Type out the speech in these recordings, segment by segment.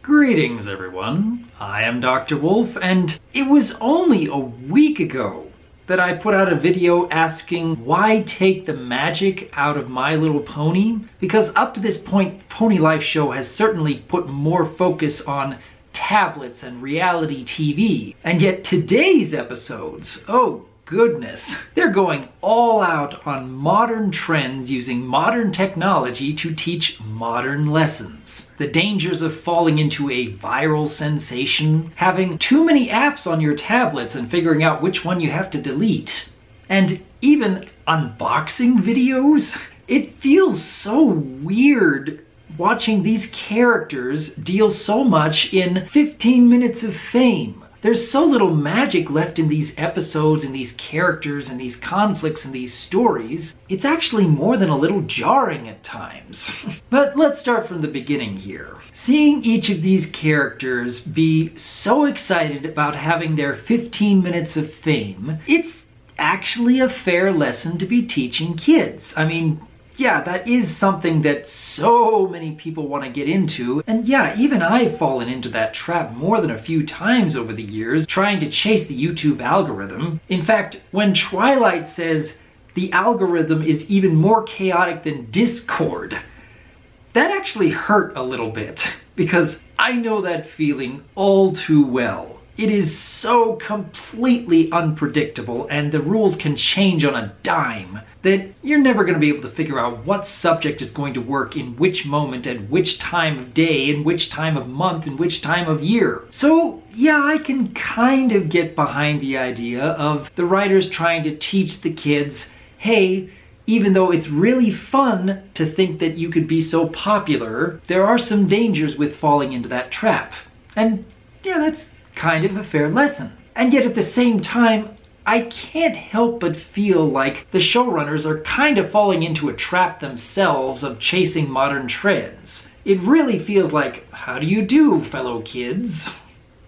Greetings everyone, I am Dr. Wolf, and it was only a week ago that I put out a video asking why take the magic out of My Little Pony, because up to this point Pony Life Show has certainly put more focus on tablets and reality TV, and yet today's episodes, oh goodness, they're going all out on modern trends using modern technology to teach modern lessons. The dangers of falling into a viral sensation, having too many apps on your tablets and figuring out which one you have to delete, and even unboxing videos. It feels so weird watching these characters deal so much in 15 minutes of fame. There's so little magic left in these episodes and these characters and these conflicts and these stories. It's actually more than a little jarring at times. But let's start from the beginning here. Seeing each of these characters be so excited about having their 15 minutes of fame, it's actually a fair lesson to be teaching kids. I mean, yeah, that is something that so many people want to get into. And yeah, even I've fallen into that trap more than a few times over the years, trying to chase the YouTube algorithm. In fact, when Twilight says the algorithm is even more chaotic than Discord, that actually hurt a little bit, because I know that feeling all too well. It is so completely unpredictable, and the rules can change on a dime, that you're never going to be able to figure out what subject is going to work in which moment at which time of day, in which time of month, in which time of year. So yeah, I can kind of get behind the idea of the writers trying to teach the kids, hey, even though it's really fun to think that you could be so popular, there are some dangers with falling into that trap. And yeah, that's kind of a fair lesson. And yet at the same time, I can't help but feel like the showrunners are kind of falling into a trap themselves of chasing modern trends. It really feels like, how do you do, fellow kids?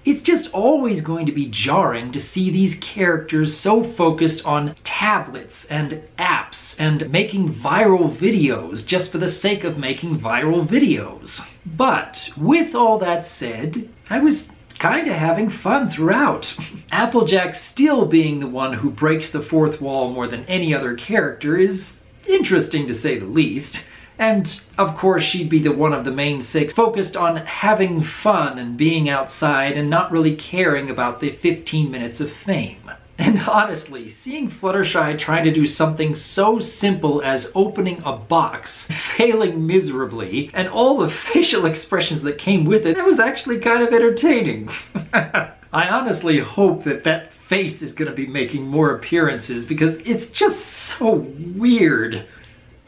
It's just always going to be jarring to see these characters so focused on tablets and apps and making viral videos just for the sake of making viral videos. But with all that said, I was kind of having fun throughout. Applejack still being the one who breaks the fourth wall more than any other character is interesting to say the least. And of course she'd be the one of the main six focused on having fun and being outside and not really caring about the 15 minutes of fame. And honestly, seeing Fluttershy trying to do something so simple as opening a box, failing miserably, and all the facial expressions that came with it, that was actually kind of entertaining. I honestly hope that that face is going to be making more appearances, because it's just so weird.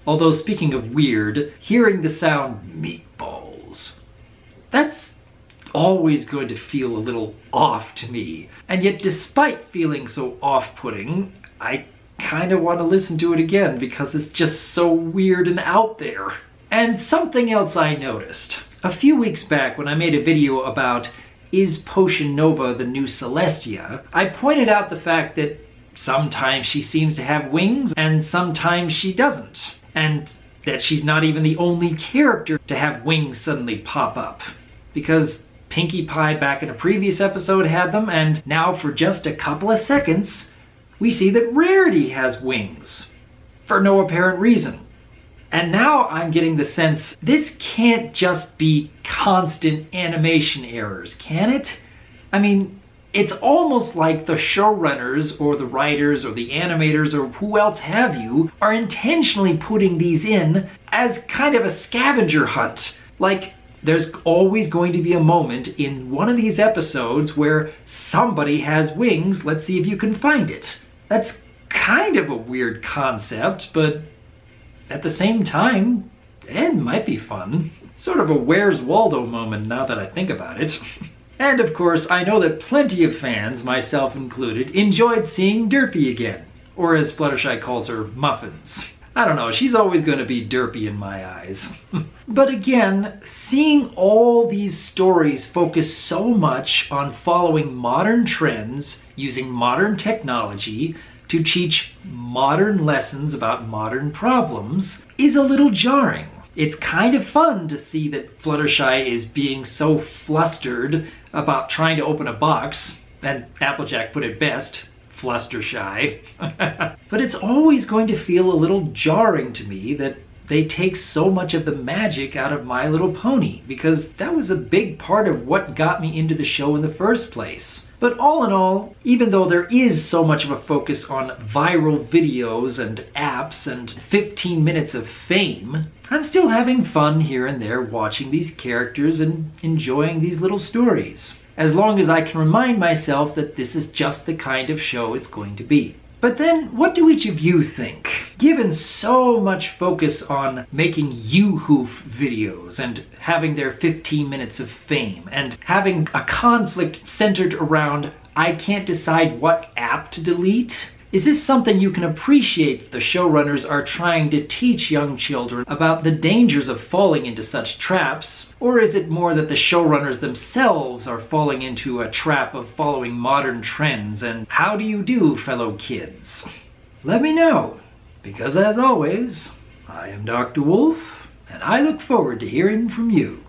Although speaking of weird, hearing the sound meatballs, that's always going to feel a little off to me. And yet despite feeling so off-putting, I kind of want to listen to it again because it's just so weird and out there. And something else I noticed. A few weeks back when I made a video about is Potion Nova the new Celestia, I pointed out the fact that sometimes she seems to have wings and sometimes she doesn't. And that she's not even the only character to have wings suddenly pop up. Because Pinkie Pie back in a previous episode had them, and now for just a couple of seconds, we see that Rarity has wings. For no apparent reason. And now I'm getting the sense this can't just be constant animation errors, can it? I mean, it's almost like the showrunners or the writers or the animators or who else have you are intentionally putting these in as kind of a scavenger hunt. Like, there's always going to be a moment in one of these episodes where somebody has wings, let's see if you can find it. That's kind of a weird concept, but at the same time, it might be fun. Sort of a Where's Waldo moment now that I think about it. And of course, I know that plenty of fans, myself included, enjoyed seeing Derpy again. Or as Fluttershy calls her, Muffins. I don't know, she's always going to be derpy in my eyes. But again, seeing all these stories focus so much on following modern trends, using modern technology to teach modern lessons about modern problems, is a little jarring. It's kind of fun to see that Fluttershy is being so flustered about trying to open a box, and Applejack put it best, Fluttershy. But it's always going to feel a little jarring to me that they take so much of the magic out of My Little Pony, because that was a big part of what got me into the show in the first place. But all in all, even though there is so much of a focus on viral videos and apps and 15 minutes of fame, I'm still having fun here and there watching these characters and enjoying these little stories, as long as I can remind myself that this is just the kind of show it's going to be. But then, what do each of you think? Given so much focus on making Yoo-hoof videos and having their 15 minutes of fame and having a conflict centered around I can't decide what app to delete, is this something you can appreciate that the showrunners are trying to teach young children about the dangers of falling into such traps? Or is it more that the showrunners themselves are falling into a trap of following modern trends? And how do you do, fellow kids? Let me know, because as always, I am Dr. Wolf, and I look forward to hearing from you.